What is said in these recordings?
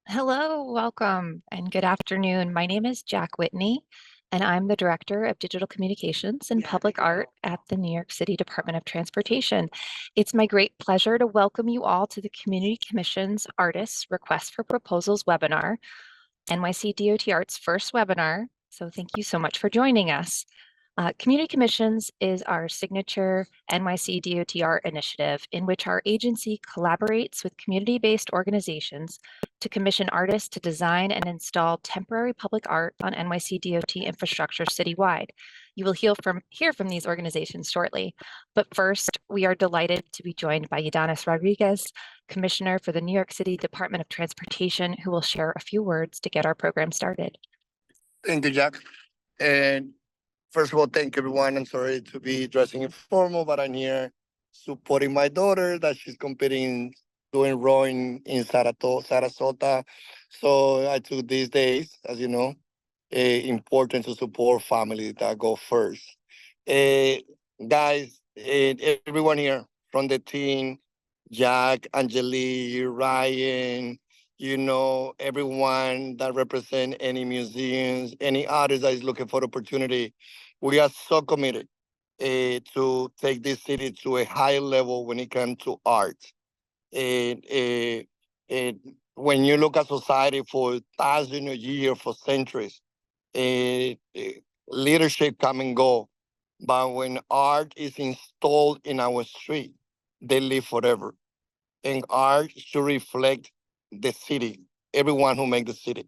Hello, welcome, and good afternoon. My name is Jack Whitney, and I'm the Director of Digital Communications and Public Art at the New York City Department of Transportation. It's my great pleasure to welcome you all to the Community Commission's Artists Request for Proposals webinar, NYC DOT Art's first webinar. So thank you so much for joining us. Community Commissions is our signature NYC DOT Art initiative in which our agency collaborates with community-based organizations to commission artists to design and install temporary public art on NYC DOT infrastructure citywide. You will hear from these organizations shortly. But first, we are delighted to be joined by Ydanis Rodriguez, Commissioner for the New York City Department of Transportation, who will share a few words to get our program started. Thank you, Jack. And first of all, thank everyone. I'm sorry to be dressing informal, but I'm here supporting my daughter that she's competing, doing rowing in Sarasota. So I took these days, as you know, important to support families that go first. Uh, Guys, everyone here from the team, Jack, Angeli, Ryan, everyone that represent any museums, any artist that is looking for opportunity. We are so committed to take this city to a higher level when it comes to art. And, when you look at society for thousands of years, for centuries, uh, leadership come and go. But when art is installed in our street, they live forever. And art should reflect the city, everyone who make the city.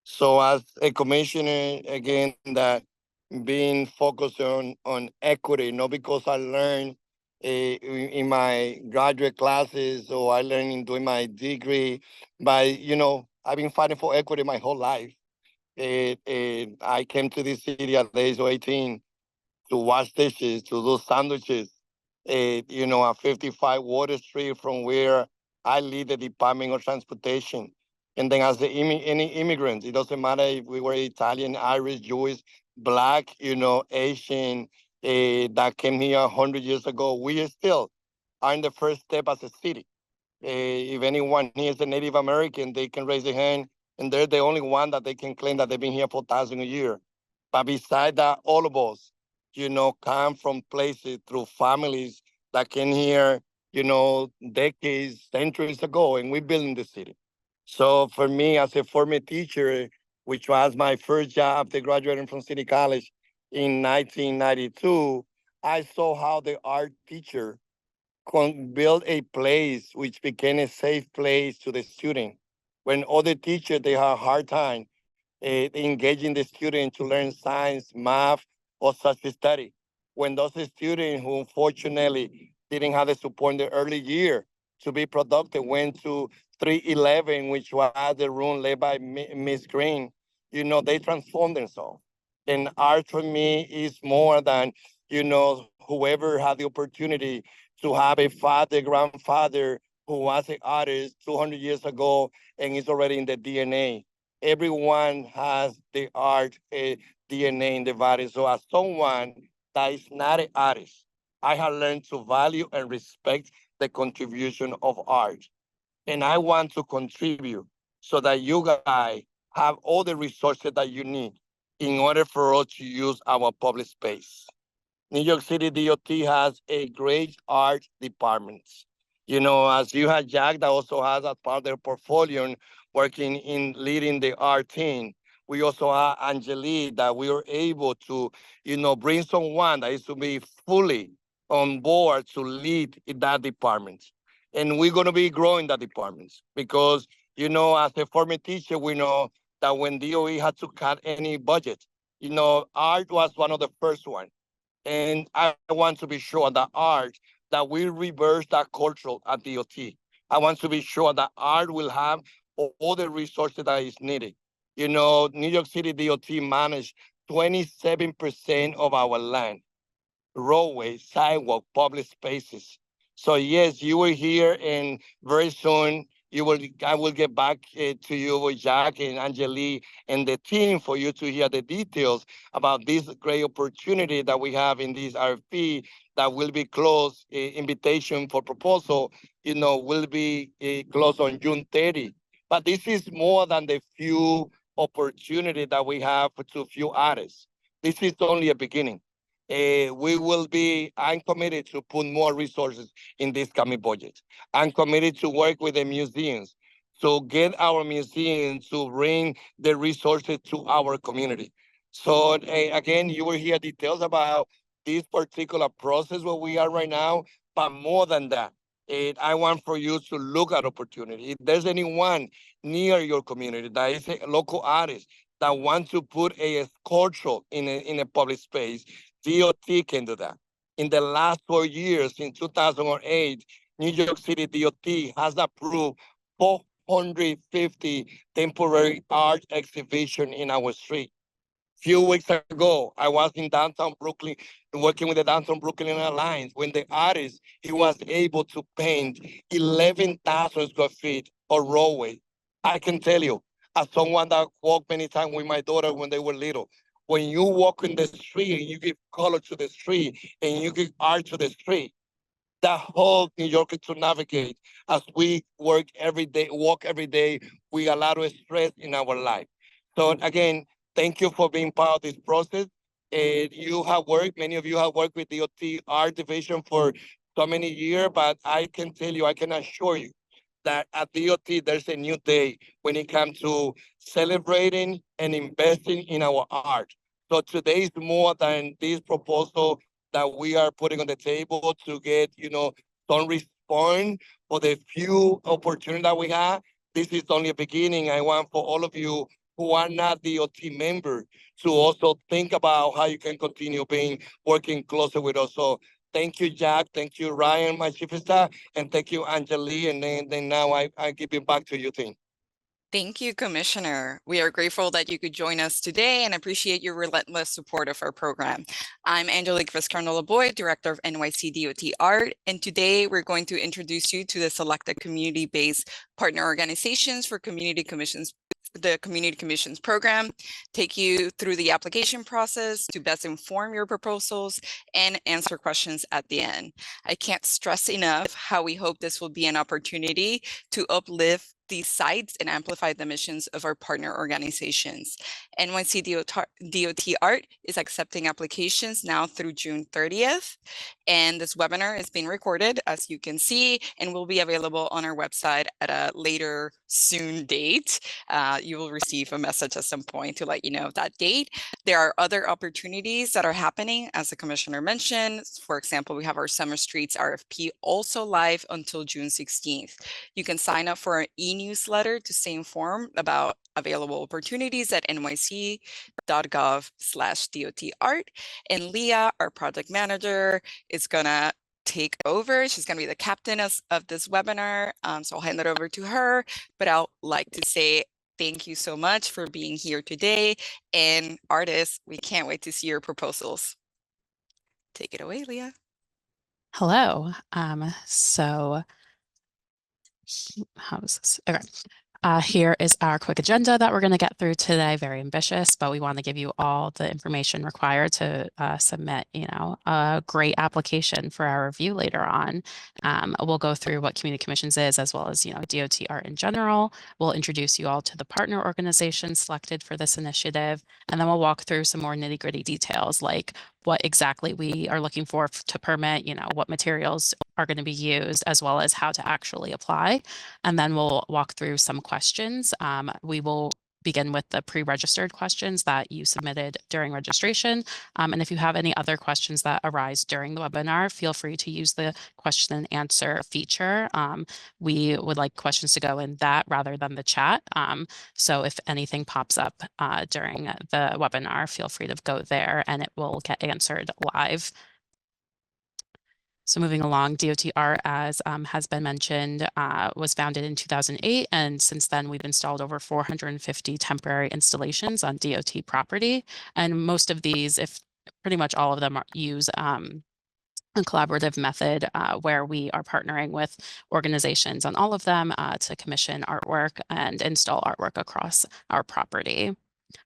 So as a commissioner, again, that being focused on equity, not because I learned in my graduate classes or I learned in doing my degree, but, I've been fighting for equity my whole life. I came to this city at the age of 18 to wash dishes, to do sandwiches, at 55 Water Street from where I lead the Department of Transportation. And then as any immigrant, it doesn't matter if we were Italian, Irish, Jewish, Black, Asian, that came here 100 years ago, we still are in the first step as a city. If anyone here is a Native American, they can raise their hand, and they're the only one that they can claim that they've been here for thousands of years. But beside that, all of us, come from places through families that came here, decades, centuries ago, and we built in the city. So for me, as a former teacher, which was my first job after graduating from City College in 1992, I saw how the art teacher build a place which became a safe place to the student. When other teachers, they have a hard time engaging the student to learn science, math, or such study. When those students who unfortunately didn't have the support in the early year to be productive went to 311, which was the room led by Miss Green, they transformed themselves. And art for me is more than, whoever had the opportunity to have a father, grandfather who was an artist 200 years ago and is already in the DNA. Everyone has the art DNA in the body. So as someone that is not an artist, I have learned to value and respect the contribution of art. And I want to contribute so that you guys have all the resources that you need in order for us to use our public space. New York City DOT has a great art department. As you had Jack, that also has as part of their portfolio working in leading the art team. We also have Angelique that we were able to, bring someone that is to be fully on board to lead in that department. And we're going to be growing that department because, as a former teacher, we know that when DOE had to cut any budget, art was one of the first ones. And I want to be sure that art, that we reverse that culture at DOT. I want to be sure that art will have all the resources that is needed. New York City DOT manage 27% of our land, roadways, sidewalk, public spaces. So yes, you were here, and very soon I will get back to you with Jack and Angeli and the team for you to hear the details about this great opportunity that we have in this RFP that will be closed. Invitation for proposal, will be closed on June 30. But this is more than the few opportunity that we have to few artists. This is only a beginning. I'm committed to put more resources in this coming budget. I'm committed to work with the museums to get our museums to bring the resources to our community. So again, you will hear details about this particular process where we are right now, but more than that, I want for you to look at opportunity. If there's anyone near your community that is a local artist that wants to put a sculpture in a public space, DOT can do that. In the last 4 years, in 2008, New York City DOT has approved 450 temporary art exhibition in our street. Few weeks ago, I was in downtown Brooklyn working with the downtown Brooklyn Alliance when the artist, he was able to paint 11,000 square feet of roadway. I can tell you, as someone that walked many times with my daughter when they were little, when you walk in the street and you give color to the street and you give art to the street, that whole New Yorker to navigate as we work every day, walk every day with a lot of stress in our life. So again, thank you for being part of this process. You have worked, many of you have worked with the DOT Art Division for so many years, but I can tell you, I can assure you that at DOT, there's a new day when it comes to celebrating and investing in our art. So today is more than this proposal that we are putting on the table to get, some response for the few opportunities that we have. This is only a beginning. I want for all of you who are not DOT members to also think about how you can continue working closer with us. So thank you, Jack. Thank you, Ryan, my chief of staff, and thank you, Angeli. And then now I give it back to you, team. Thank you, Commissioner. We are grateful that you could join us today and appreciate your relentless support of our program. I'm Angelique Vizcarno-Laboy, Director of NYC DOT Art, and today we're going to introduce you to the selected community-based partner organizations for the Community Commissions program, take you through the application process to best inform your proposals and answer questions at the end. I can't stress enough how we hope this will be an opportunity to uplift these sites and amplify the missions of our partner organizations. NYC DOT Art is accepting applications now through June 30th. And this webinar is being recorded, as you can see, and will be available on our website at a later soon date. You will receive a message at some point to let you know of that date. There are other opportunities that are happening, as the Commissioner mentioned. For example, we have our Summer Streets RFP also live until June 16th. You can sign up for an e-newsletter to stay informed about available opportunities at nyc.gov/DOT-art. And Leah, our project manager, is gonna take over. She's going to be the captain of this webinar. So I'll hand it over to her, but I'll like to say thank you so much for being here today. And artists, we can't wait to see your proposals. Take it away, Leah. Hello. So how is this? Okay. Here is our quick agenda that we're going to get through today. Very ambitious, but we want to give you all the information required to submit, a great application for our review later on. We'll go through what Community Commissions is, as well as, DOT Art in general. We'll introduce you all to the partner organizations selected for this initiative, and then we'll walk through some more nitty-gritty details, like what exactly we are looking for to permit, what materials are going to be used, as well as how to actually apply. And then we'll walk through some questions. We will begin with the pre-registered questions that you submitted during registration. And if you have any other questions that arise during the webinar, feel free to use the question and answer feature. We would like questions to go in that rather than the chat. So if anything pops up during the webinar, feel free to go there and it will get answered live. So moving along, DOT Art, as has been mentioned, was founded in 2008, and since then we've installed over 450 temporary installations on DOT property, and most of these, if pretty much all of them, use a collaborative method where we are partnering with organizations on all of them to commission artwork and install artwork across our property.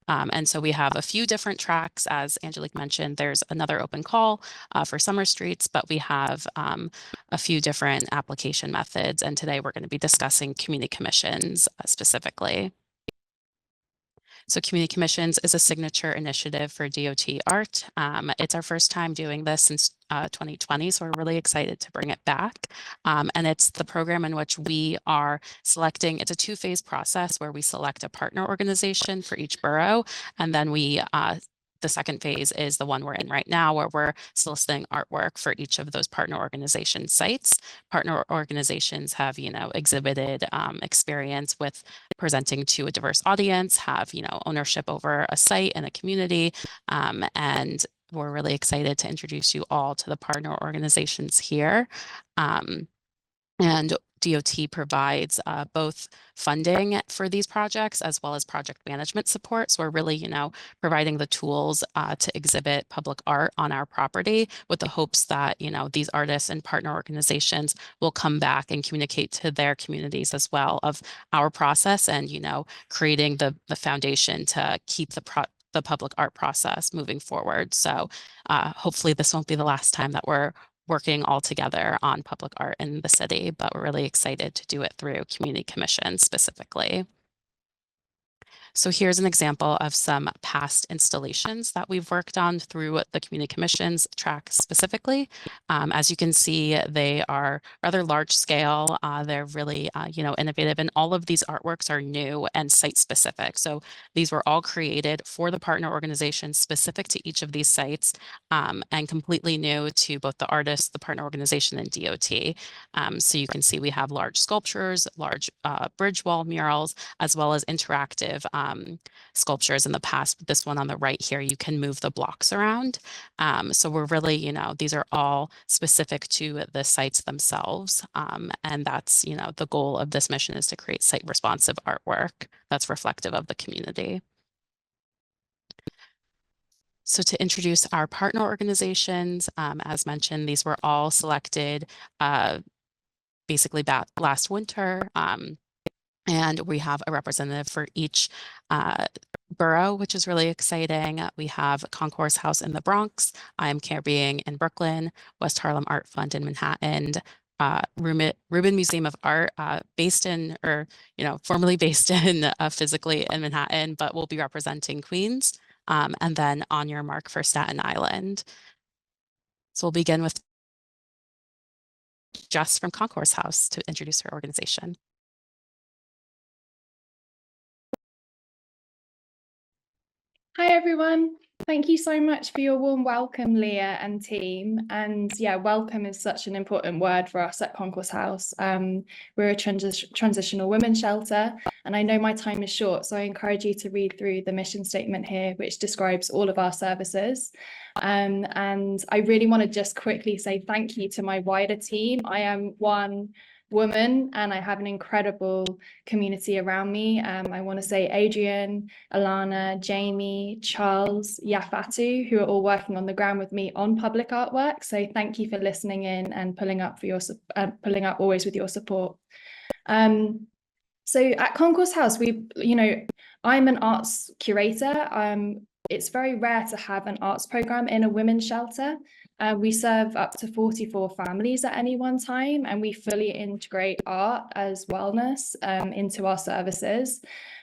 And so we have a few different tracks. As Angelique mentioned, there's another open call for summer streets, but we have a few different application methods. And today we're going to be discussing community commissions specifically. So Community Commissions is a signature initiative for DOT Art. It's our first time doing this since 2020, so we're really excited to bring it back. And it's the program in which we are selecting, it's a two-phase process where we select a partner organization for each borough, and then we the second phase is the one we're in right now, where we're soliciting artwork for each of those partner organization sites. Partner organizations have, exhibited experience with presenting to a diverse audience, have, ownership over a site and a community. And we're really excited to introduce you all to the partner organizations here. And DOT provides both funding for these projects as well as project management support. So we're really, providing the tools to exhibit public art on our property with the hopes that, these artists and partner organizations will come back and communicate to their communities as well of our process and, creating the foundation to keep the public art process moving forward. So hopefully this won't be the last time that we're working all together on public art in the city, but we're really excited to do it through community commissions specifically. So here's an example of some past installations that we've worked on through the community commissions track specifically. As you can see, they are rather large scale. They're really, innovative, and all of these artworks are new and site specific. So these were all created for the partner organization specific to each of these sites and completely new to both the artists, the partner organization, and DOT. So you can see we have large sculptures, large bridge wall murals, as well as interactive sculptures in the past. This one on the right here, you can move the blocks around. So we're really, these are all specific to the sites themselves. And that's, the goal of this mission is to create site responsive artwork that's reflective of the community. So to introduce our partner organizations, as mentioned, these were all selected basically last winter. And we have a representative for each borough, which is really exciting. We have Concourse House in the Bronx, I Am Caribbean in Brooklyn, West Harlem Art Fund in Manhattan, Rubin Museum of Art, formerly based in physically in Manhattan, but will be representing Queens. And then On Your Mark for Staten Island. So we'll begin with Jess from Concourse House to introduce her organization. Hi everyone, thank you so much for your warm welcome, Leah and team. And yeah, welcome is such an important word for us at Concourse House. We're a transitional women's shelter, and I know my time is short, so I encourage you to read through the mission statement here, which describes all of our services. And I really want to just quickly say thank you to my wider team. I am one woman and I have an incredible community around me. I want to say Adrian, Alana, Jamie, Charles, Yafatu, who are all working on the ground with me on public artwork. So thank you for listening in and pulling up always with your support. So at Concourse House, I'm an arts curator. It's very rare to have an arts program in a women's shelter. We serve up to 44 families at any one time, and we fully integrate art as wellness into our services.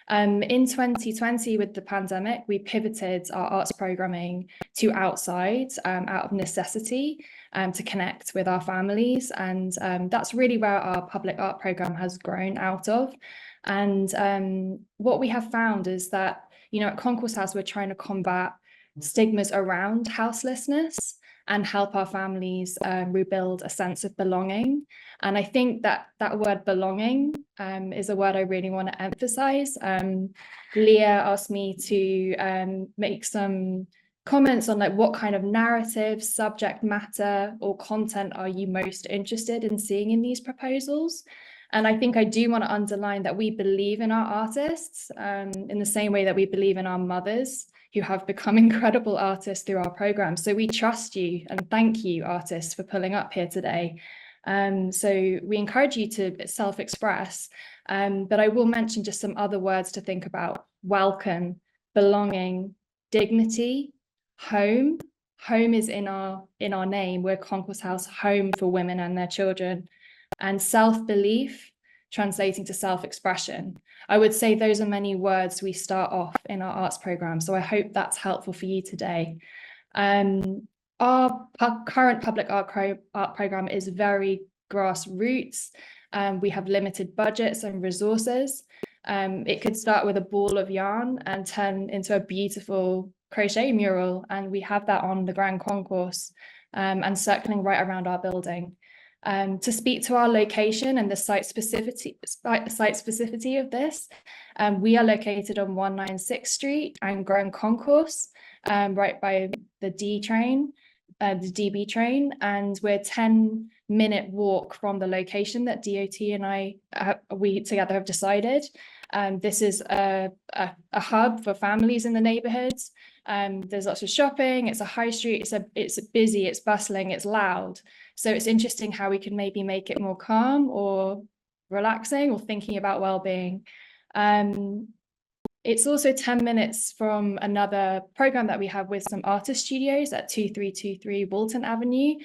In 2020, with the pandemic, we pivoted our arts programming to outside out of necessity to connect with our families. And that's really where our public art program has grown out of. And what we have found is that, at Concourse House, we're trying to combat stigmas around houselessness and help our families rebuild a sense of belonging. And I think that word belonging is a word I really want to emphasize. Leah asked me to make some comments on what kind of narrative, subject matter, or content are you most interested in seeing in these proposals? And I think I do want to underline that we believe in our artists in the same way that we believe in our mothers, who have become incredible artists through our program. So we trust you, and thank you, artists, for pulling up here today. So we encourage you to self-express, but I will mention just some other words to think about: welcome, belonging, dignity, home. Home is in our name. We're Concourse House, home for women and their children. And self-belief, translating to self-expression. I would say those are many words we start off in our arts program. So I hope that's helpful for you today. Our current public art program is very grassroots. We have limited budgets and resources. It could start with a ball of yarn and turn into a beautiful crochet mural. And we have that on the Grand Concourse and circling right around our building. To speak to our location and the site specificity of this, we are located on 196th Street and Grand Concourse, right by the D train, the DB train, and we're 10-minute walk from the location that DOT and we together have decided. This is a hub for families in the neighborhoods. There's lots of shopping. It's a high street. It's busy. It's bustling. It's loud. So it's interesting how we can maybe make it more calm or relaxing or thinking about well-being. It's also 10 minutes from another program that we have with some artist studios at 2323 Walton Avenue.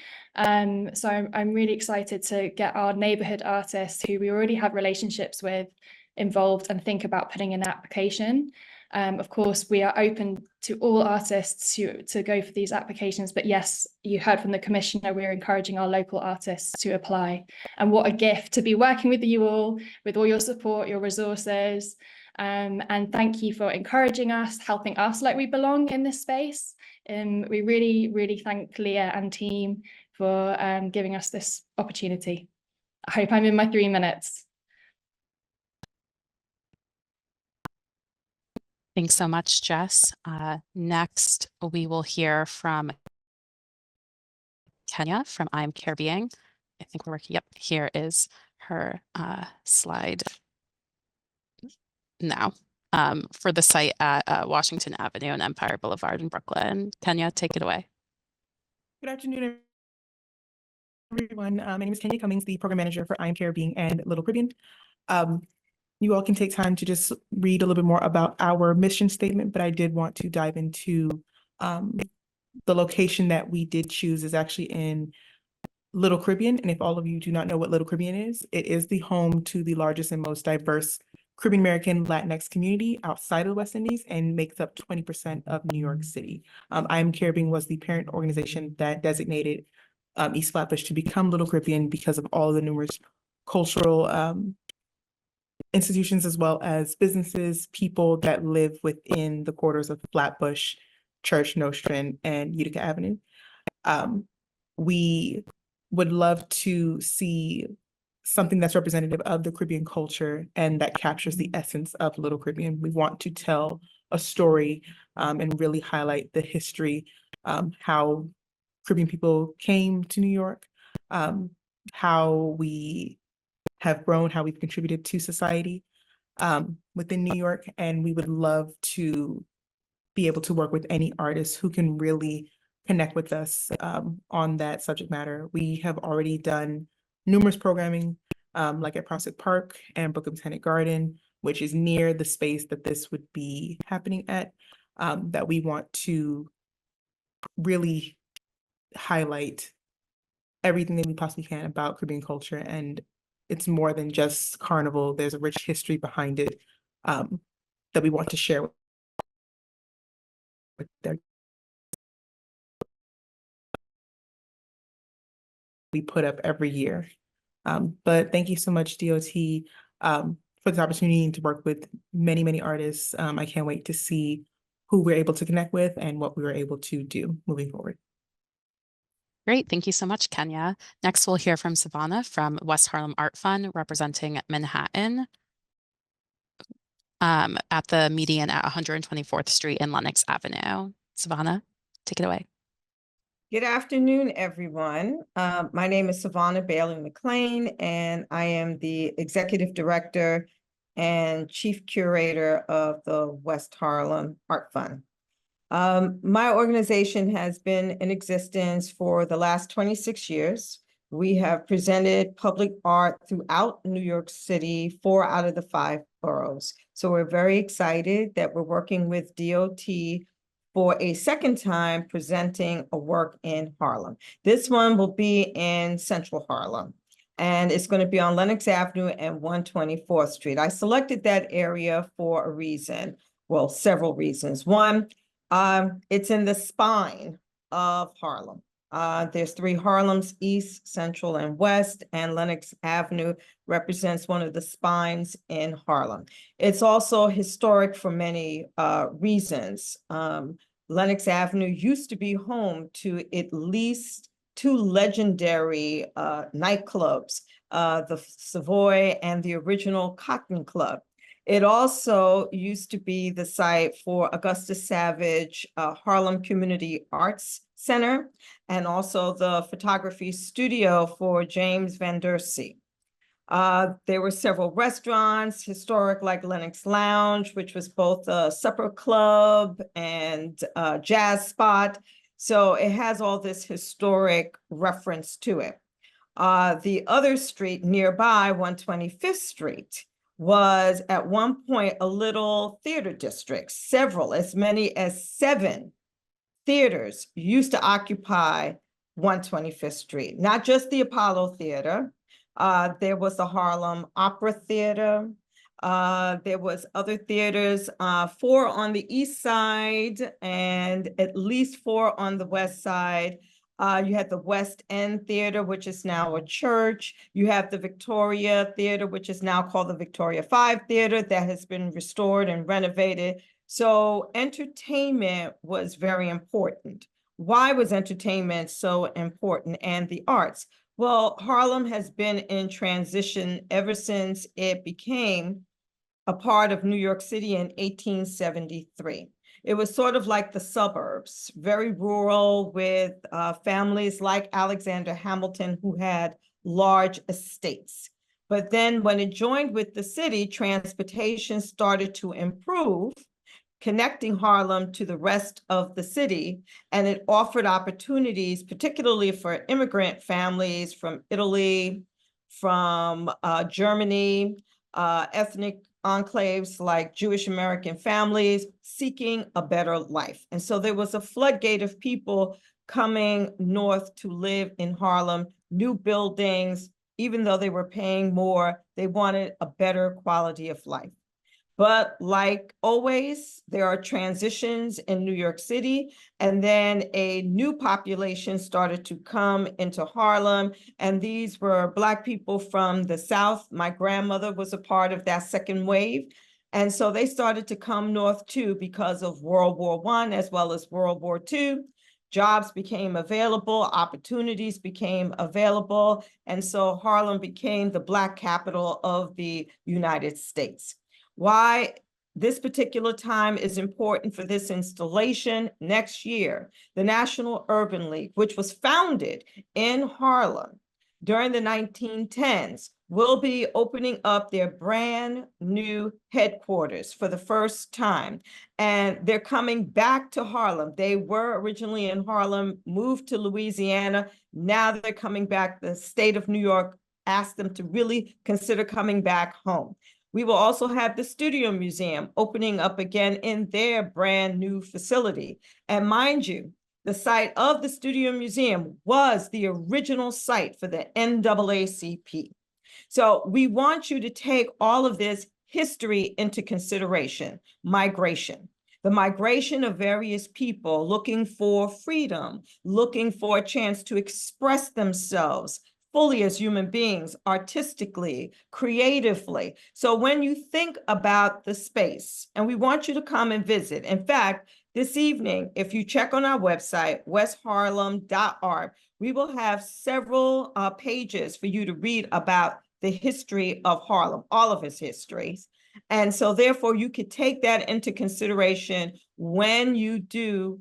So I'm really excited to get our neighborhood artists who we already have relationships with involved and think about putting in an application. Of course, we are open to all artists to go for these applications, but yes, you heard from the commissioner, we're encouraging our local artists to apply. And what a gift to be working with you all, with all your support, your resources. And thank you for encouraging us, helping us like we belong in this space. We really, really thank Leah and team for giving us this opportunity. I hope I'm in my 3 minutes. Thanks so much, Jess. Next, we will hear from Kenya from I'm Care Being. I think we're working. Yep, here is her slide now for the site at Washington Avenue and Empire Boulevard in Brooklyn. Kenya, take it away. Good afternoon, everyone. My name is Kenya Cummings, the program manager for I'm Care Being and Little Caribbean. You all can take time to just read a little bit more about our mission statement, but I did want to dive into the location that we did choose is actually in Little Caribbean. And if all of you do not know what Little Caribbean is, it is the home to the largest and most diverse Caribbean American Latinx community outside of the West Indies and makes up 20% of New York City. I'm Care Being was the parent organization that designated East Flatbush to become Little Caribbean because of all of the numerous cultural institutions as well as businesses, people that live within the corridors of Flatbush, Church, Nostrand, and Utica Avenue. We would love to see something that's representative of the Caribbean culture and that captures the essence of Little Caribbean. We want to tell a story and really highlight the history, how Caribbean people came to New York, how we have grown, how we've contributed to society within New York. And we would love to be able to work with any artists who can really connect with us on that subject matter. We have already done numerous programming like at Prospect Park and Brooklyn Botanic Garden, which is near the space that this would be happening at, that we want to really highlight everything that we possibly can about Caribbean culture. And it's more than just carnival. There's a rich history behind it that we want to share with them. We put up every year. But thank you so much, DOT, for this opportunity to work with many, many artists. I can't wait to see who we're able to connect with and what we were able to do moving forward. Great. Thank you so much, Kenya. Next, we'll hear from Savannah from West Harlem Art Fund representing Manhattan at the median at 124th Street and Lenox Avenue. Savannah, take it away. Good afternoon, everyone. My name is Savannah Bailey McLean, and I am the Executive Director and Chief Curator of the West Harlem Art Fund. My organization has been in existence for the last 26 years. We have presented public art throughout New York City, 4 out of the 5 boroughs. So we're very excited that we're working with DOT for a second time presenting a work in Harlem. This one will be in Central Harlem, and it's going to be on Lenox Avenue and 124th Street. I selected that area for a reason, well, several reasons. One, it's in the spine of Harlem. There's 3 Harlems, East, Central, and West, and Lenox Avenue represents one of the spines in Harlem. It's also historic for many reasons. Lenox Avenue used to be home to at least 2 legendary nightclubs, the Savoy and the original Cotton Club. It also used to be the site for Augustus Savage Harlem Community Arts Center, and also the photography studio for James Van Der Sea. There were several restaurants, historic like Lenox Lounge, which was both a supper club and a jazz spot. So it has all this historic reference to it. The other street nearby, 125th Street, was at one point a little theater district. Several, as many as 7 theaters used to occupy 125th Street, not just the Apollo Theater. There was the Harlem Opera Theater. There was other theaters, 4 on the east side and at least 4 on the west side. You had the West End Theater, which is now a church. You have the Victoria Theater, which is now called the Victoria 5 Theater, that has been restored and renovated. So entertainment was very important. Why was entertainment so important, and the arts? Well, Harlem has been in transition ever since it became a part of New York City in 1873. It was sort of like the suburbs, very rural, with families like Alexander Hamilton who had large estates. But then when it joined with the city, transportation started to improve, connecting Harlem to the rest of the city, and it offered opportunities, particularly for immigrant families from Italy, from Germany, ethnic enclaves like Jewish American families seeking a better life. And so there was a floodgate of people coming north to live in Harlem, new buildings. Even though they were paying more, they wanted a better quality of life. But like always, there are transitions in New York City, and then a new population started to come into Harlem, and these were Black people from the South. My grandmother was a part of that second wave, and so they started to come north too because of World War I as well as World War II. Jobs became available, opportunities became available, and so Harlem became the Black capital of the United States. Why this particular time is important for this installation: next year, the National Urban League, which was founded in Harlem during the 1910s, will be opening up their brand new headquarters for the first time. And they're coming back to Harlem. They were originally in Harlem, moved to Louisiana. Now they're coming back. The state of New York asked them to really consider coming back home. We will also have the Studio Museum opening up again in their brand new facility. And mind you, the site of the Studio Museum was the original site for the NAACP. So we want you to take all of this history into consideration. Migration, the migration of various people looking for freedom, looking for a chance to express themselves fully as human beings, artistically, creatively. So when you think about the space, and we want you to come and visit. In fact, this evening, if you check on our website, westharlem.art, we will have several pages for you to read about the history of Harlem, all of its histories. And so therefore, you could take that into consideration when you do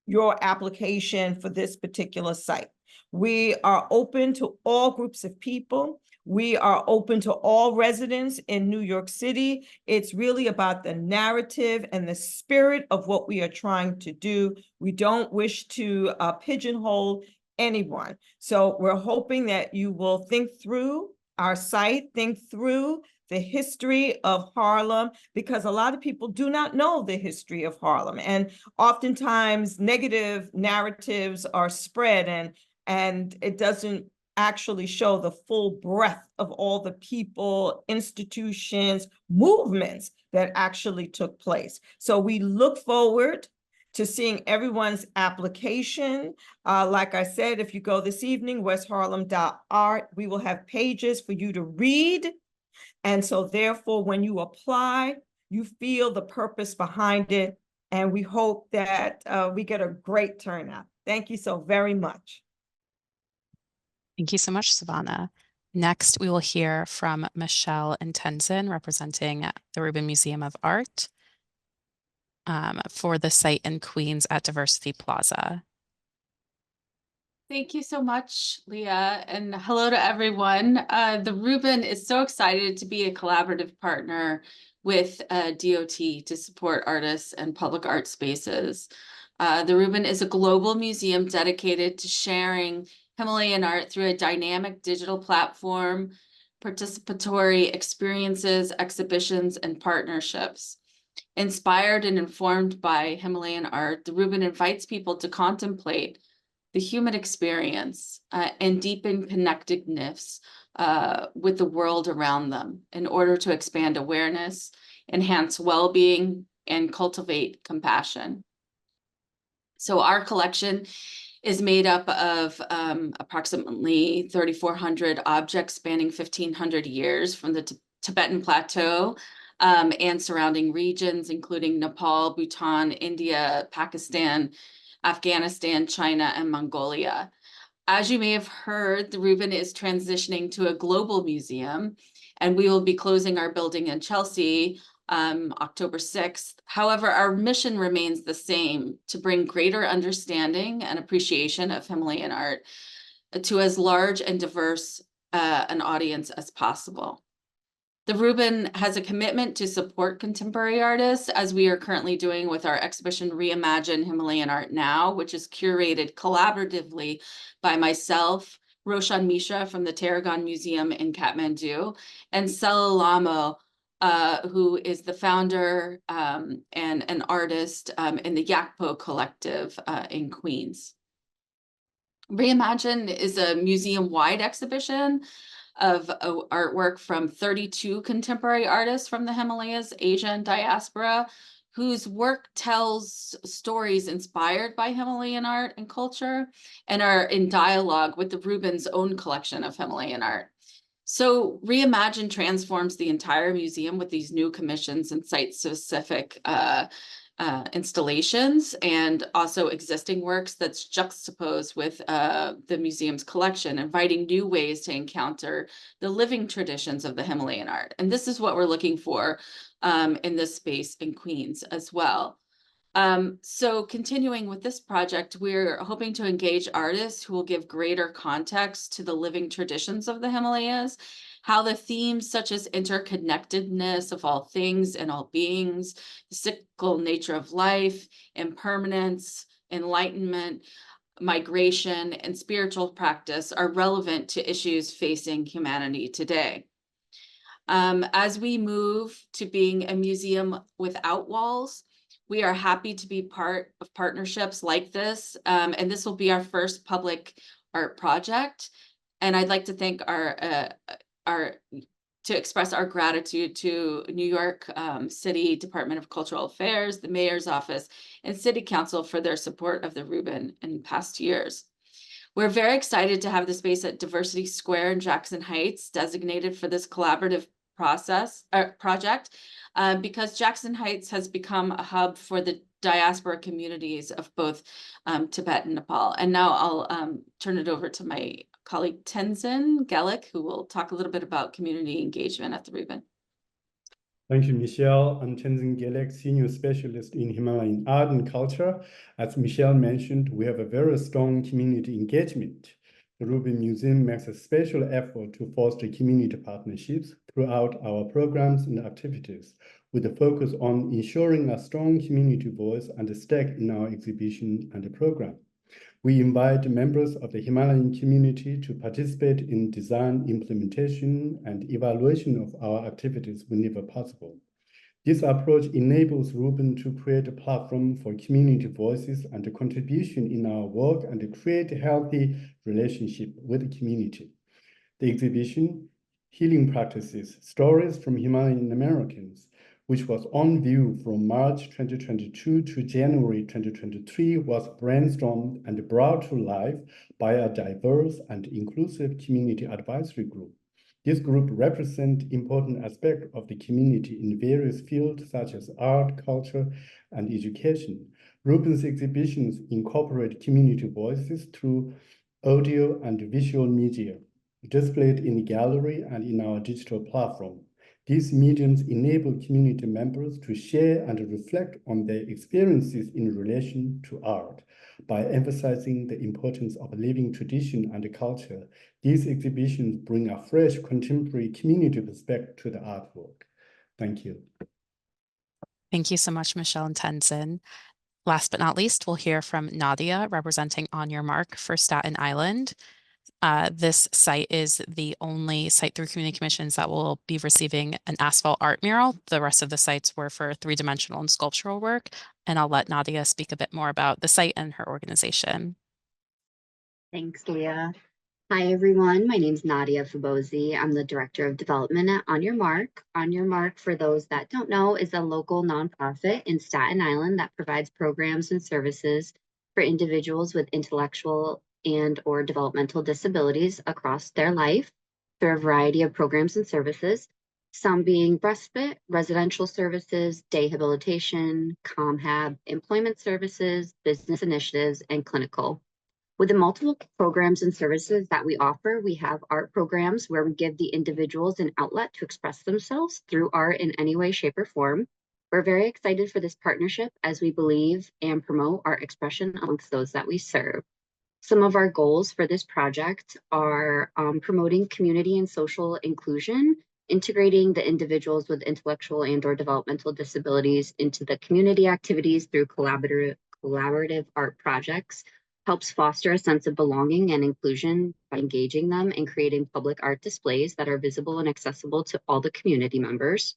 your application for this particular site. We are open to all groups of people. We are open to all residents in New York City. It's really about the narrative and the spirit of what we are trying to do. We don't wish to pigeonhole anyone. So we're hoping that you will think through our site, think through the history of Harlem, because a lot of people do not know the history of Harlem. And oftentimes negative narratives are spread, and it doesn't actually show the full breadth of all the people, institutions, movements that actually took place. So we look forward to seeing everyone's application. Like I said, if you go this evening, westharlem.art, we will have pages for you to read. And so therefore, when you apply, you feel the purpose behind it. And we hope that we get a great turnout. Thank you so very much. Thank you so much, Savannah. Next, we will hear from Michelle and Tenzin representing the Rubin Museum of Art for the site in Queens at Diversity Plaza. Thank you so much, Leah, and hello to everyone. The Rubin is so excited to be a collaborative partner with DOT to support artists and public art spaces. The Rubin is a global museum dedicated to sharing Himalayan art through a dynamic digital platform, participatory experiences, exhibitions, and partnerships. Inspired and informed by Himalayan art, the Rubin invites people to contemplate the human experience and deepen connectedness with the world around them in order to expand awareness, enhance well-being, and cultivate compassion. So our collection is made up of approximately 3,400 objects spanning 1,500 years from the Tibetan Plateau and surrounding regions, including Nepal, Bhutan, India, Pakistan, Afghanistan, China, and Mongolia. As you may have heard, the Rubin is transitioning to a global museum, and we will be closing our building in Chelsea October 6th. However, our mission remains the same: to bring greater understanding and appreciation of Himalayan art to as large and diverse an audience as possible. The Rubin has a commitment to support contemporary artists, as we are currently doing with our exhibition Reimagine Himalayan Art Now, which is curated collaboratively by myself, Roshan Mishra from the Tarragon Museum in Kathmandu, and Sela Lamo, who is the founder and an artist in the Yakpo Collective in Queens. Reimagine is a museum-wide exhibition of artwork from 32 contemporary artists from the Himalayas, Asia, and diaspora, whose work tells stories inspired by Himalayan art and culture and are in dialogue with the Rubin's own collection of Himalayan art. So Reimagine transforms the entire museum with these new commissions and site-specific installations, and also existing works that's juxtaposed with the museum's collection, inviting new ways to encounter the living traditions of the Himalayan art. And this is what we're looking for in this space in Queens as well. So continuing with this project, we're hoping to engage artists who will give greater context to the living traditions of the Himalayas, how the themes such as interconnectedness of all things and all beings, the cyclical nature of life, impermanence, enlightenment, migration, and spiritual practice are relevant to issues facing humanity today. As we move to being a museum without walls, we are happy to be part of partnerships like this, and this will be our first public art project. And I'd like to thank to express our gratitude to New York City Department of Cultural Affairs, the Mayor's Office, and City Council for their support of the Rubin in past years. We're very excited to have the space at Diversity Square in Jackson Heights designated for this collaborative project, because Jackson Heights has become a hub for the diaspora communities of both Tibet and Nepal. And now I'll turn it over to my colleague Tenzin Gelik, who will talk a little bit about community engagement at the Rubin. Thank you, Michelle. I'm Tenzin Gelik, Senior Specialist in Himalayan Art and Culture. As Michelle mentioned, we have a very strong community engagement. The Rubin Museum makes a special effort to foster community partnerships throughout our programs and activities, with a focus on ensuring a strong community voice and a stake in our exhibition and the program. We invite members of the Himalayan community to participate in design, implementation, and evaluation of our activities whenever possible. This approach enables Reuben to create a platform for community voices and contribution in our work and create a healthy relationship with the community. The exhibition, Healing Practices, Stories from Himalayan Americans, which was on view from March 2022 to January 2023, was brainstormed and brought to life by a diverse and inclusive community advisory group. This group represents important aspects of the community in various fields such as art, culture, and education. Reuben's exhibitions incorporate community voices through audio and visual media, displayed in the gallery and in our digital platform. These mediums enable community members to share and reflect on their experiences in relation to art. By emphasizing the importance of living tradition and culture, these exhibitions bring a fresh contemporary community perspective to the artwork. Thank you. Thank you so much, Michelle and Tenzin. Last but not least, we'll hear from Nadia representing On Your Mark for Staten Island. This site is the only site through community commissions that will be receiving an asphalt art mural. The rest of the sites were for three-dimensional and sculptural work. And I'll let Nadia speak a bit more about the site and her organization. Thanks, Leah. Hi, everyone. My name is Nadia Fabozi. I'm the Director of Development at On Your Mark. On Your Mark, for those that don't know, is a local nonprofit in Staten Island that provides programs and services for individuals with intellectual and/or developmental disabilities across their life through a variety of programs and services, some being respite, residential services, day habilitation, ComHab, employment services, business initiatives, and clinical. With the multiple programs and services that we offer, we have art programs where we give the individuals an outlet to express themselves through art in any way, shape, or form. We're very excited for this partnership as we believe and promote art expression amongst those that we serve. Some of our goals for this project are promoting community and social inclusion, integrating the individuals with intellectual and/or developmental disabilities into the community activities through collaborative art projects, helps foster a sense of belonging and inclusion by engaging them and creating public art displays that are visible and accessible to all the community members.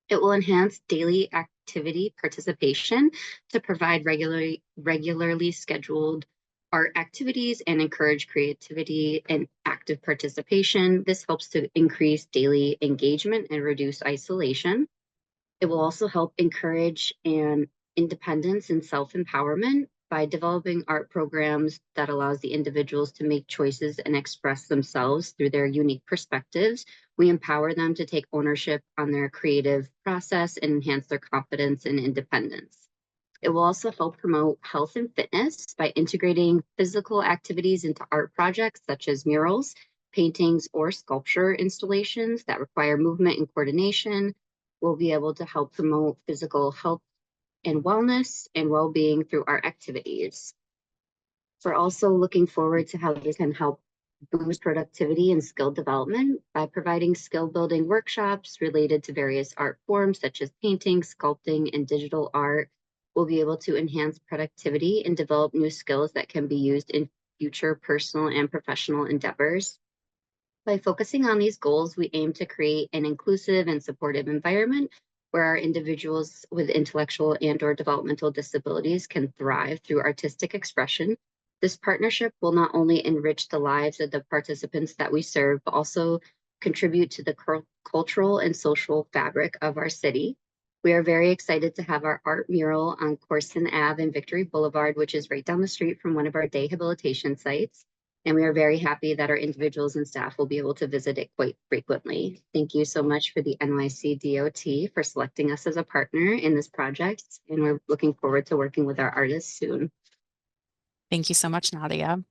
It will enhance daily activity participation to provide regularly scheduled art activities and encourage creativity and active participation. This helps to increase daily engagement and reduce isolation. It will also help encourage independence and self-empowerment by developing art programs that allows the individuals to make choices and express themselves through their unique perspectives. We empower them to take ownership on their creative process and enhance their confidence and independence. It will also help promote health and fitness by integrating physical activities into art projects such as murals, paintings, or sculpture installations that require movement and coordination. We'll be able to help promote physical health and wellness and well-being through our activities. We're also looking forward to how this can help boost productivity and skill development by providing skill building workshops related to various art forms such as painting, sculpting, and digital art. We'll be able to enhance productivity and develop new skills that can be used in future personal and professional endeavors. By focusing on these goals, we aim to create an inclusive and supportive environment where our individuals with intellectual and/or developmental disabilities can thrive through artistic expression. This partnership will not only enrich the lives of the participants that we serve, but also contribute to the cultural and social fabric of our city. We are very excited to have our art mural on Corson Ave and Victory Boulevard, which is right down the street from one of our day habilitation sites. And we are very happy that our individuals and staff will be able to visit it quite frequently. Thank you so much for the NYC DOT for selecting us as a partner in this project. And we're looking forward to working with our artists soon. Thank you so much, Nadia.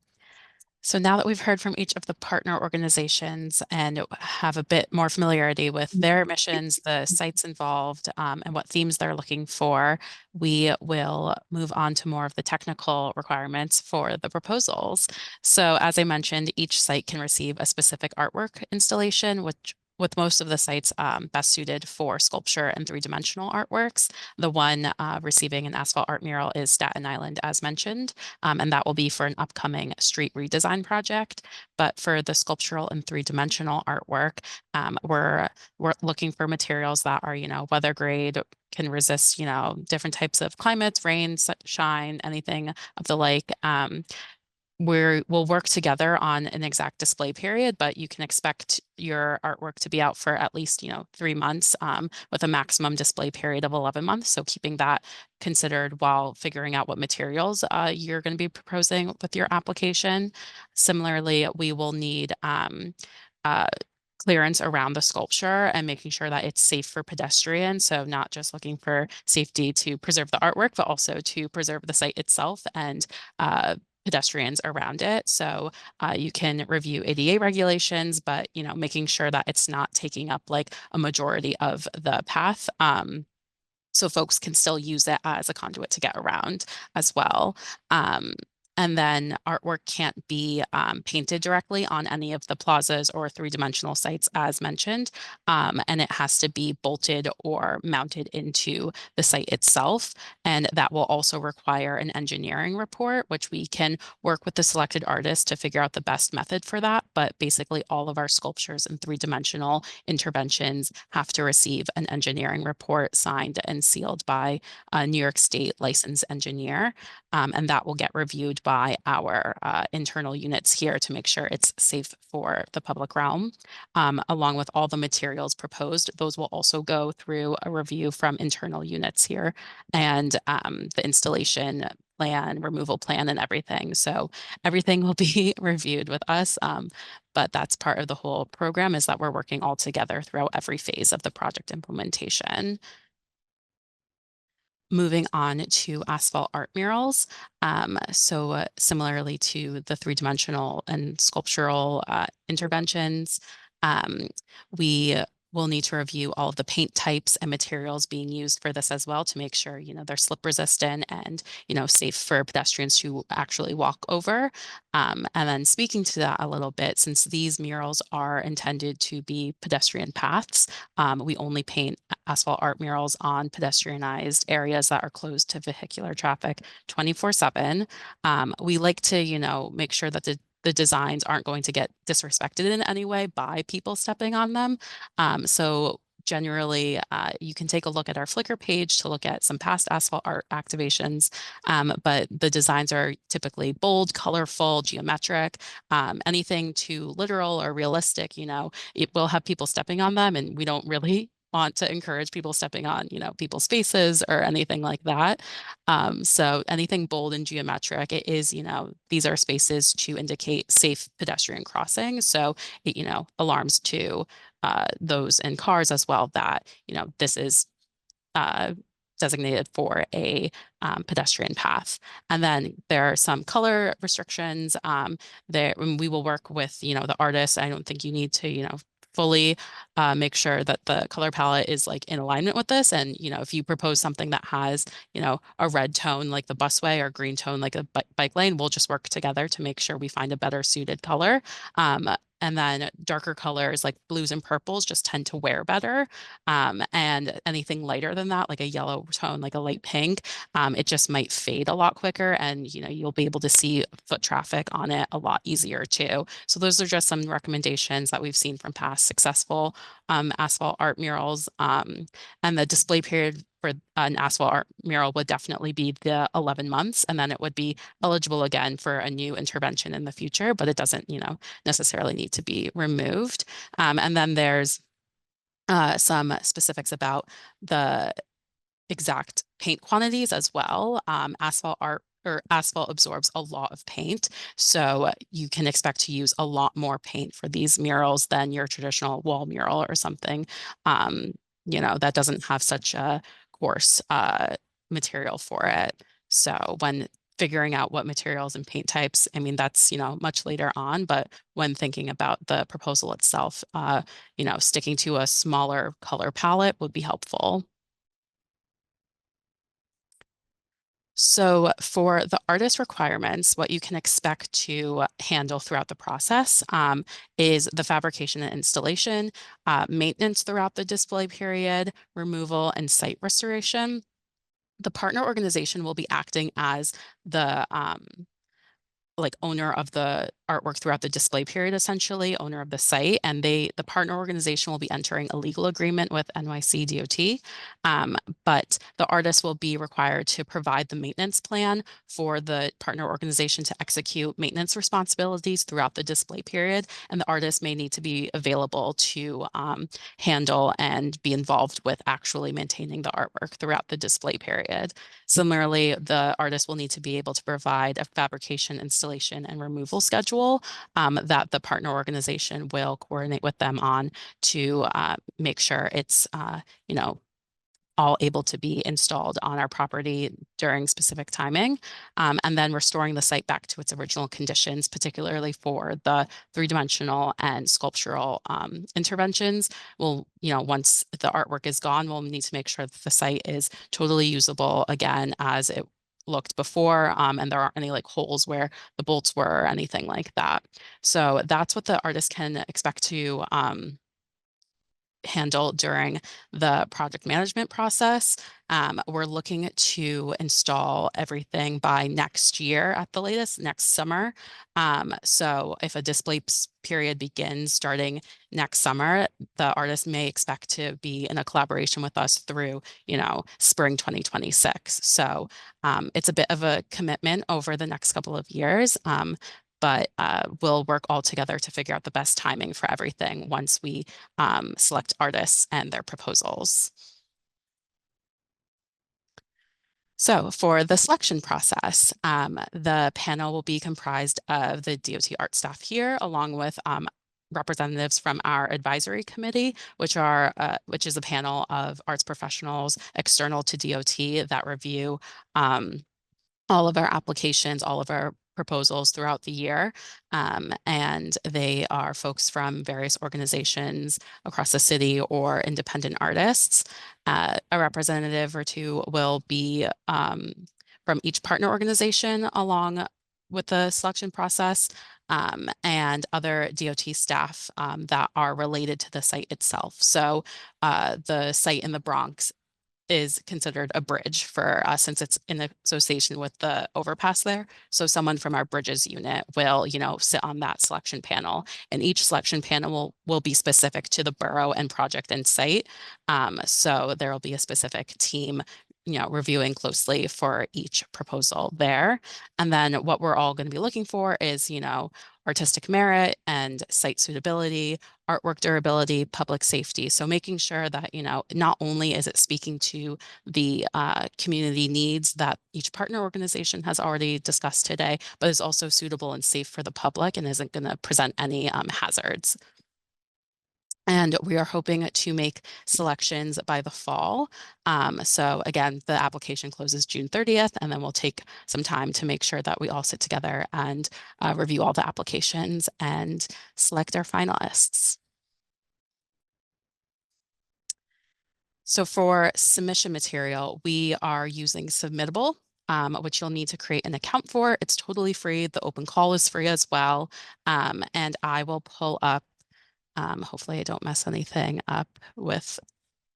So now that we've heard from each of the partner organizations and have a bit more familiarity with their missions, the sites involved, and what themes they're looking for, we will move on to more of the technical requirements for the proposals. So as I mentioned, each site can receive a specific artwork installation, which with most of the sites best suited for sculpture and three-dimensional artworks. The one receiving an asphalt art mural is Staten Island, as mentioned, and that will be for an upcoming street redesign project. But for the sculptural and three-dimensional artwork, we're looking for materials that are, weather grade, can resist, different types of climates, rain, shine, anything of the like. We'll work together on an exact display period, but you can expect your artwork to be out for at least, 3 months with a maximum display period of 11 months. So keeping that considered while figuring out what materials you're going to be proposing with your application. Similarly, we will need clearance around the sculpture and making sure that it's safe for pedestrians. So not just looking for safety to preserve the artwork, but also to preserve the site itself and pedestrians around it. So you can review ADA regulations, but making sure that it's not taking up like a majority of the path. So folks can still use it as a conduit to get around as well. And then artwork can't be painted directly on any of the plazas or three-dimensional sites as mentioned. And it has to be bolted or mounted into the site itself. And that will also require an engineering report, which we can work with the selected artist to figure out the best method for that. But basically all of our sculptures and three-dimensional interventions have to receive an engineering report signed and sealed by a New York State licensed engineer. And that will get reviewed by our internal units here to make sure it's safe for the public realm. Along with all the materials proposed, those will also go through a review from internal units here and the installation plan, removal plan, and everything. So everything will be reviewed with us. But that's part of the whole program is that we're working all together throughout every phase of the project implementation. Moving on to asphalt art murals. So similarly to the three-dimensional and sculptural interventions, we will need to review all of the paint types and materials being used for this as well to make sure, they're slip resistant and, safe for pedestrians to actually walk over. And then speaking to that a little bit, since these murals are intended to be pedestrian paths, we only paint asphalt art murals on pedestrianized areas that are closed to vehicular traffic 24/7. We like to, make sure that the designs aren't going to get disrespected in any way by people stepping on them. So generally, you can take a look at our Flickr page to look at some past asphalt art activations, but the designs are typically bold, colorful, geometric, anything too literal or realistic, it will have people stepping on them, and we don't really want to encourage people stepping on, people's faces or anything like that. So anything bold and geometric, it is, these are spaces to indicate safe pedestrian crossing. So it, alarms to those in cars as well that, this is designated for a pedestrian path. And then there are some color restrictions there. And we will work with, the artist. I don't think you need to, fully make sure that the color palette is like in alignment with this. And, if you propose something that has, a red tone like the busway or green tone like a bike lane, we'll just work together to make sure we find a better suited color. And then darker colors like blues and purples just tend to wear better. And anything lighter than that, like a yellow tone, like a light pink, it just might fade a lot quicker. And, you'll be able to see foot traffic on it a lot easier too. So those are just some recommendations that we've seen from past successful asphalt art murals. And the display period for an asphalt art mural would definitely be the 11 months, and then it would be eligible again for a new intervention in the future, but it doesn't, necessarily need to be removed. And then there's some specifics about the exact paint quantities as well. Asphalt art or asphalt absorbs a lot of paint, so you can expect to use a lot more paint for these murals than your traditional wall mural or something, that doesn't have such a coarse material for it. So when figuring out what materials and paint types, I mean, that's, much later on, but when thinking about the proposal itself, sticking to a smaller color palette would be helpful. So for the artist requirements, what you can expect to handle throughout the process is the fabrication and installation, maintenance throughout the display period, removal and site restoration. The partner organization will be acting as the owner of the artwork throughout the display period, essentially, owner of the site. And the partner organization will be entering a legal agreement with NYC DOT. But the artist will be required to provide the maintenance plan for the partner organization to execute maintenance responsibilities throughout the display period. And the artist may need to be available to handle and be involved with actually maintaining the artwork throughout the display period. Similarly, the artist will need to be able to provide a fabrication, installation, and removal schedule that the partner organization will coordinate with them on to make sure it's, all able to be installed on our property during specific timing, and then restoring the site back to its original conditions, particularly for the three-dimensional and sculptural interventions. We'll, once the artwork is gone, we'll need to make sure that the site is totally usable again as it looked before, and there aren't any holes where the bolts were or anything like that. So that's what the artist can expect to handle during the project management process. We're looking to install everything by next year at the latest, next summer. So if a display period begins starting next summer, the artist may expect to be in a collaboration with us through, spring 2026. So it's a bit of a commitment over the next couple of years. But we'll work all together to figure out the best timing for everything once we select artists and their proposals. So for the selection process, the panel will be comprised of the DOT art staff here, along with representatives from our advisory committee, which is a panel of arts professionals external to DOT that review all of our applications, all of our proposals throughout the year. And they are folks from various organizations across the city or independent artists. A representative or two will be from each partner organization along with the selection process, and other DOT staff that are related to the site itself. So the site in the Bronx is considered a bridge for us since it's in association with the overpass there. So someone from our bridges unit will, sit on that selection panel, and each selection panel will be specific to the borough and project and site. So there will be a specific team, reviewing closely for each proposal there. And then what we're all going to be looking for is, artistic merit and site suitability, artwork durability, public safety. So making sure that, not only is it speaking to the community needs that each partner organization has already discussed today, but is also suitable and safe for the public and isn't going to present any hazards. And we are hoping to make selections by the fall. So again, the application closes June 30th, and then we'll take some time to make sure that we all sit together and review all the applications and select our finalists. So for submission material, we are using Submittable, which you'll need to create an account for. It's totally free. The open call is free as well. And I will pull up, hopefully I don't mess anything up with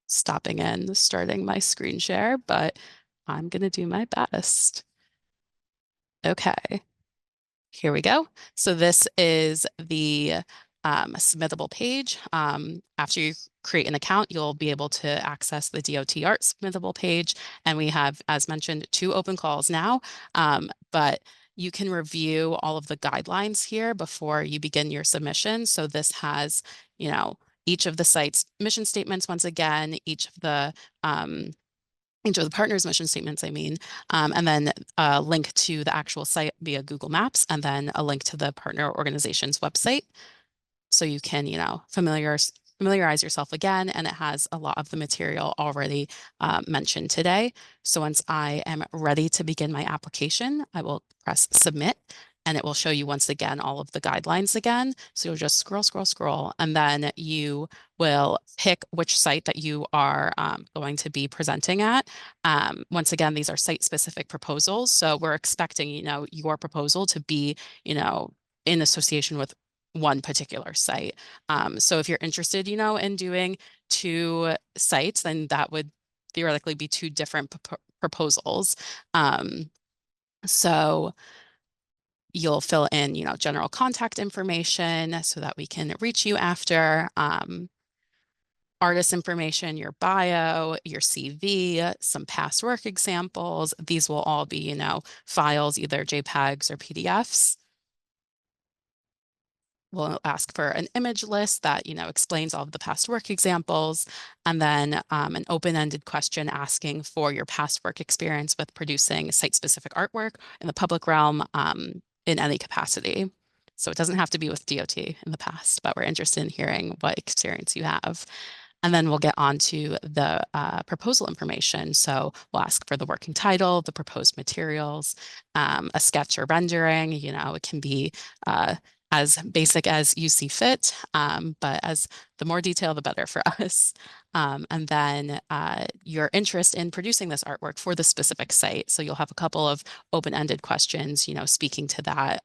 stopping and starting my screen share, but I'm going to do my best. Okay, here we go. So this is the submittable page. After you create an account, you'll be able to access the DOT Art submittable page. And we have, as mentioned, 2 open calls now, but you can review all of the guidelines here before you begin your submission. So this has, each of the site's mission statements, once again, each of the partners' mission statements, and then a link to the actual site via Google Maps, and then a link to the partner organization's website. So you can, familiarize yourself again, and it has a lot of the material already mentioned today. So once I am ready to begin my application, I will press submit, and it will show you once again all of the guidelines again. So you'll just scroll, scroll, scroll, and then you will pick which site that you are going to be presenting at. Once again, these are site-specific proposals, so we're expecting, your proposal to be, in association with one particular site. So if you're interested, in doing 2 sites, then that would theoretically be 2 different proposals. So you'll fill in, general contact information so that we can reach you after, artist information, your bio, your CV, some past work examples. These will all be, files, either JPEGs or PDFs. We'll ask for an image list that, explains all of the past work examples, and then an open-ended question asking for your past work experience with producing site-specific artwork in the public realm in any capacity. So it doesn't have to be with DOT in the past, but we're interested in hearing what experience you have. And then we'll get on to the proposal information. So we'll ask for the working title, the proposed materials, a sketch or rendering. It can be as basic as you see fit, but as the more detail, the better for us. And then your interest in producing this artwork for the specific site. So you'll have a couple of open-ended questions, speaking to that,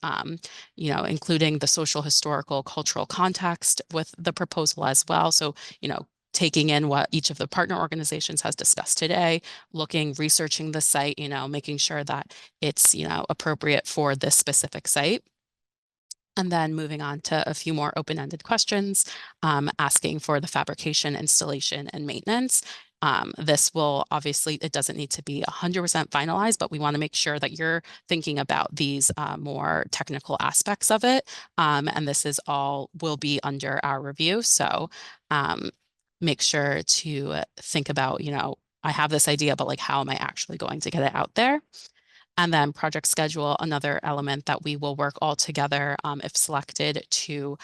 including the social, historical, cultural context with the proposal as well. So, taking in what each of the partner organizations has discussed today, researching the site, making sure that it's, appropriate for this specific site. And then moving on to a few more open-ended questions, asking for the fabrication, installation, and maintenance. This will obviously, it doesn't need to be 100% finalized, but we want to make sure that you're thinking about these more technical aspects of it. And this is all will be under our review. So make sure to think about, I have this idea, but how am I actually going to get it out there? And then project schedule, another element that we will work all together if selected to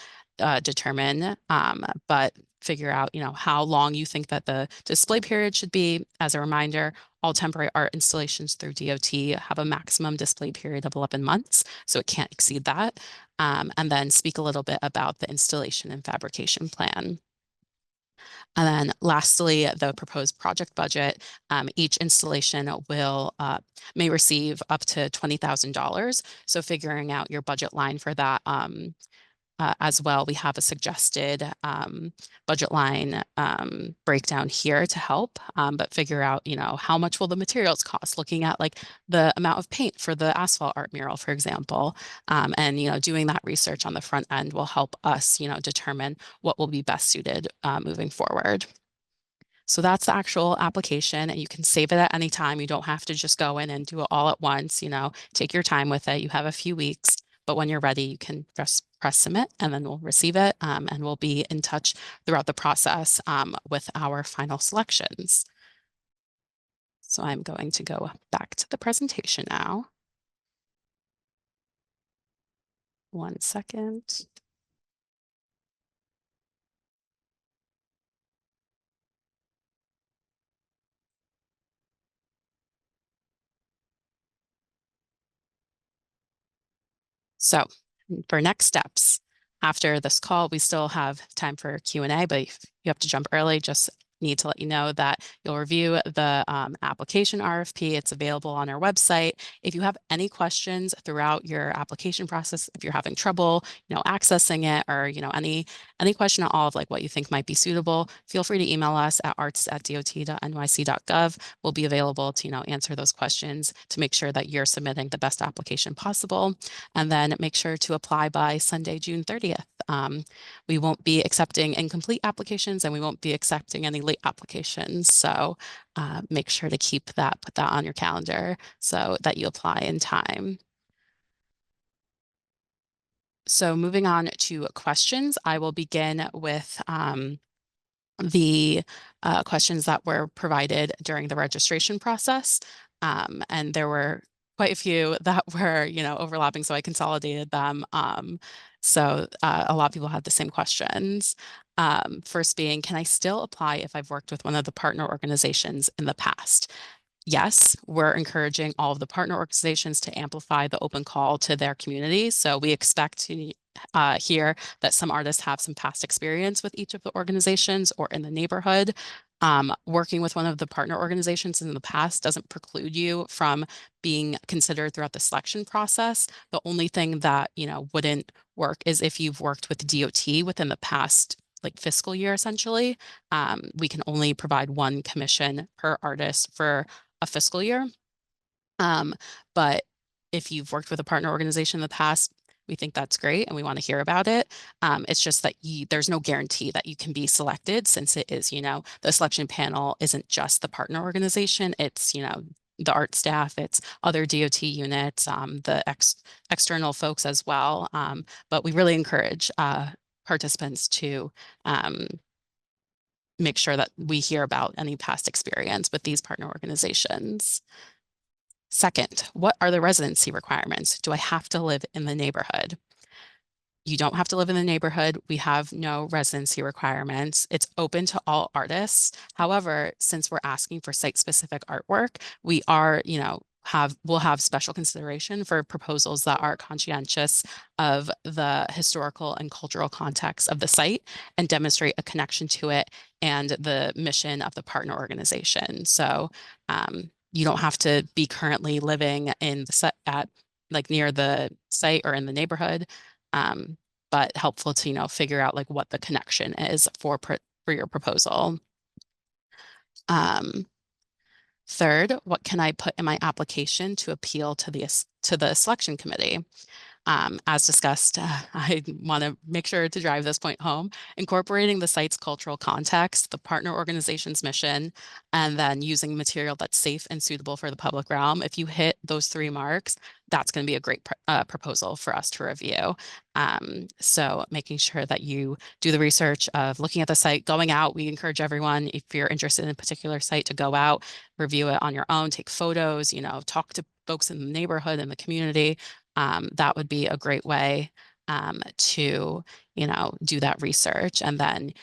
determine, but figure out, how long you think that the display period should be. As a reminder, all temporary art installations through DOT have a maximum display period of 11 months, so it can't exceed that. And then speak a little bit about the installation and fabrication plan. And then lastly, the proposed project budget. Each installation will may receive up to $20,000. So figuring out your budget line for that as well, we have a suggested budget line breakdown here to help, but figure out, how much will the materials cost, looking at the amount of paint for the asphalt art mural, for example, and, doing that research on the front end will help us, determine what will be best suited moving forward. So that's the actual application, and you can save it at any time. You don't have to just go in and do it all at once, take your time with it. You have a few weeks. But when you're ready, you can just press submit, and then we'll receive it, and we'll be in touch throughout the process with our final selections. So I'm going to go back to the presentation now. 1 second. So for next steps, after this call, we still have time for Q&A, but if you have to jump early, just need to let you know that you'll review the application RFP. It's available on our website. If you have any questions throughout your application process, if you're having trouble, accessing it, or, any question at all of what you think might be suitable, feel free to email us at arts@dot.nyc.gov. We'll be available to, answer those questions to make sure that you're submitting the best application possible. And then make sure to apply by Sunday, June 30th. We won't be accepting incomplete applications, and we won't be accepting any late applications. So make sure to put that on your calendar so that you apply in time. So moving on to questions, I will begin with the questions that were provided during the registration process. And there were quite a few that were, overlapping, so I consolidated them. So a lot of people had the same questions. First being, can I still apply if I've worked with one of the partner organizations in the past? yes, we're encouraging all of the partner organizations to amplify the open call to their communities. So we expect to hear that some artists have some past experience with each of the organizations or in the neighborhood. Working with one of the partner organizations in the past doesn't preclude you from being considered throughout the selection process. The only thing that, wouldn't work is if you've worked with DOT within the past fiscal year, essentially. We can only provide one commission per artist for a fiscal year. But if you've worked with a partner organization in the past, we think that's great and we want to hear about it. It's just that there's no guarantee that you can be selected, since it is, the selection panel isn't just the partner organization. It's, the art staff, it's other DOT units, the external folks as well. But we really encourage participants to make sure that we hear about any past experience with these partner organizations. Second, what are the residency requirements? Do I have to live in the neighborhood? You don't have to live in the neighborhood. We have no residency requirements. It's open to all artists. However, since we're asking for site-specific artwork, we are, we'll have special consideration for proposals that are conscientious of the historical and cultural context of the site and demonstrate a connection to it and the mission of the partner organization. So you don't have to be currently living in the set at near the site or in the neighborhood, but helpful to figure out what the connection is for your proposal. Third, what can I put in my application to appeal to the selection committee? As discussed, I want to make sure to drive this point home, incorporating the site's cultural context, the partner organization's mission, and then using material that's safe and suitable for the public realm. If you hit those 3 marks, that's going to be a great proposal for us to review. So making sure that you do the research of looking at the site, going out. We encourage everyone, if you're interested in a particular site, to go out, review it on your own, take photos, talk to folks in the neighborhood and the community. That would be a great way to, do that research. And then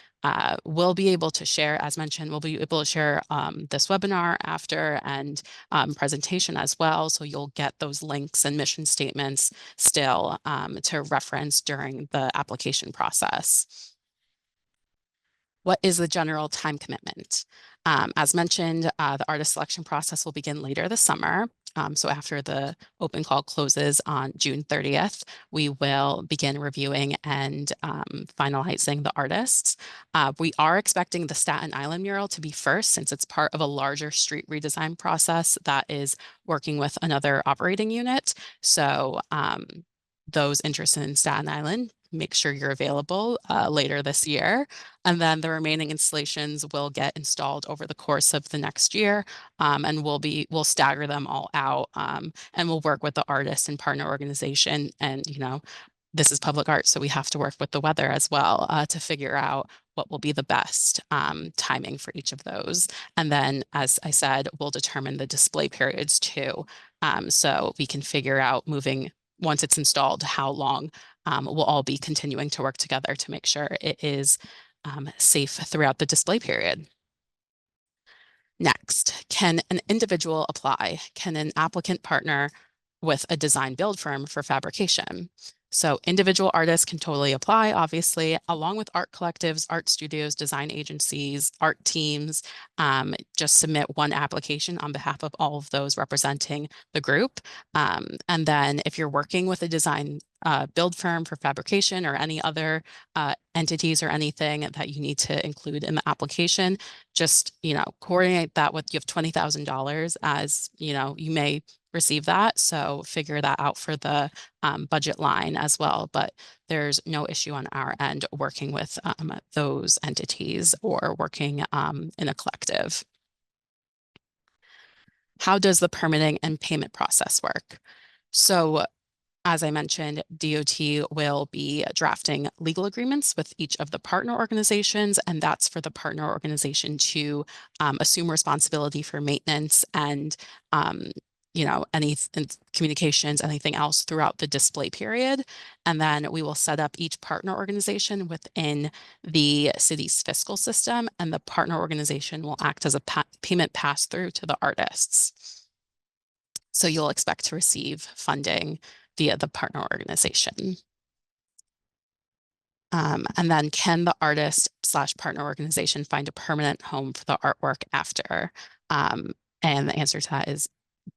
we'll be able to share, as mentioned, we'll be able to share this webinar after and presentation as well. So you'll get those links and mission statements still to reference during the application process. What is the general time commitment? As mentioned, the artist selection process will begin later this summer. So after the open call closes on June 30th, we will begin reviewing and finalizing the artists. We are expecting the Staten Island mural to be first, since it's part of a larger street redesign process that is working with another operating unit. So those interested in Staten Island, make sure you're available later this year. And then the remaining installations will get installed over the course of the next year. And we'll stagger them all out, and we'll work with the artist and partner organization. And, this is public art, so we have to work with the weather as well to figure out what will be the best timing for each of those. And then, as I said, we'll determine the display periods too. So we can figure out once it's installed, how long we'll all be continuing to work together to make sure it is safe throughout the display period. Next, can an individual apply? Can an applicant partner with a design build firm for fabrication? So individual artists can totally apply, obviously, along with art collectives, art studios, design agencies, art teams. Just submit one application on behalf of all of those representing the group. And then if you're working with a design build firm for fabrication or any other entities or anything that you need to include in the application, just, coordinate that with, you have $20,000 as, you may receive that. So figure that out for the budget line as well. But there's no issue on our end working with those entities or working in a collective. How does the permitting and payment process work? So as I mentioned, DOT will be drafting legal agreements with each of the partner organizations, and that's for the partner organization to assume responsibility for maintenance and any communications, anything else throughout the display period. And then we will set up each partner organization within the city's fiscal system, and the partner organization will act as a payment pass-through to the artists. So you'll expect to receive funding via the partner organization. And then can the artist/partner organization find a permanent home for the artwork after? And the answer to that is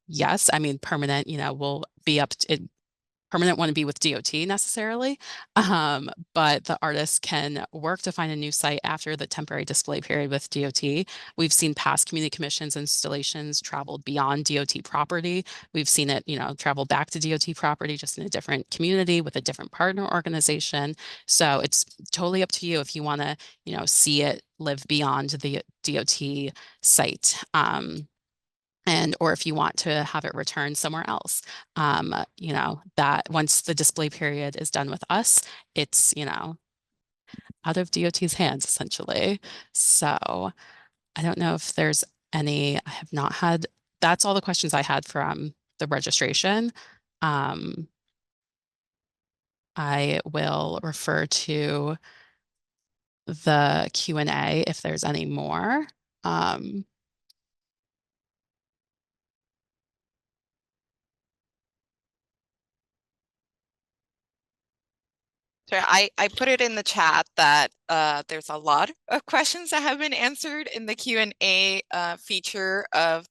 yes. I mean, permanent, will be up to it. Permanent wouldn't be with DOT necessarily, but the artist can work to find a new site after the temporary display period with DOT. We've seen past community commissions installations travel beyond DOT property. We've seen it, travel back to DOT property, just in a different community with a different partner organization. So it's totally up to you if you want to, see it live beyond the DOT site. Or if you want to have it returned somewhere else, that once the display period is done with us, it's, out of DOT's hands essentially. So I don't know if there's any, I have not had, that's all the questions I had from the registration. I will refer to the Q&A if there's any more. Sure. I put it in the chat that there's a lot of questions that have been answered in the Q&A feature of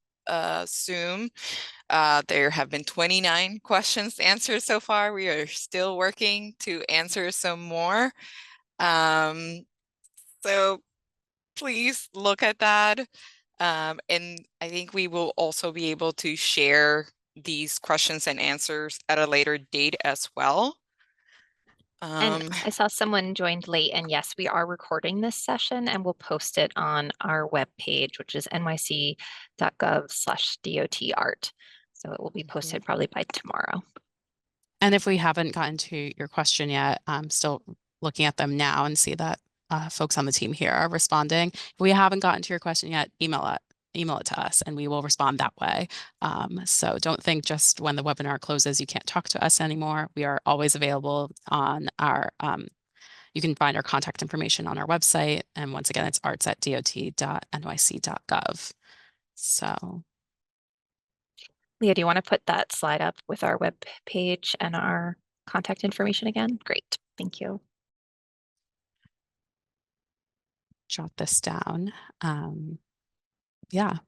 Zoom. There have been 29 questions answered so far. We are still working to answer some more. So please look at that. And I think we will also be able to share these questions and answers at a later date as well. And I saw someone joined late, and yes, we are recording this session and we'll post it on our webpage, which is nyc.gov/DOT art. So it will be posted probably by tomorrow. And if we haven't gotten to your question yet, I'm still looking at them now and see that folks on the team here are responding. If we haven't gotten to your question yet, email it to us and we will respond that way. So don't think just when the webinar closes, you can't talk to us anymore. We are always available on our, you can find our contact information on our website. And once again, it's arts@dot.nyc.gov. So. Leah, do you want to put that slide up with our web page and our contact information again? Great, thank you. Jot this down. Yeah.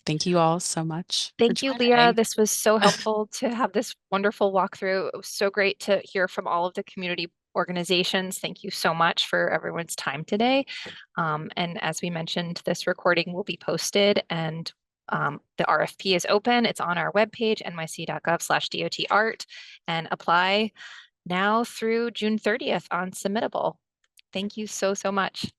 Thank you all so much. Thank you, Leah. This was so helpful to have this wonderful walkthrough. It was so great to hear from all of the community organizations. Thank you so much for everyone's time today. And as we mentioned, this recording will be posted, and the RFP is open. It's on our webpage, nyc.gov/DOT art, and apply now through June 30th on Submittable. Thank you so much.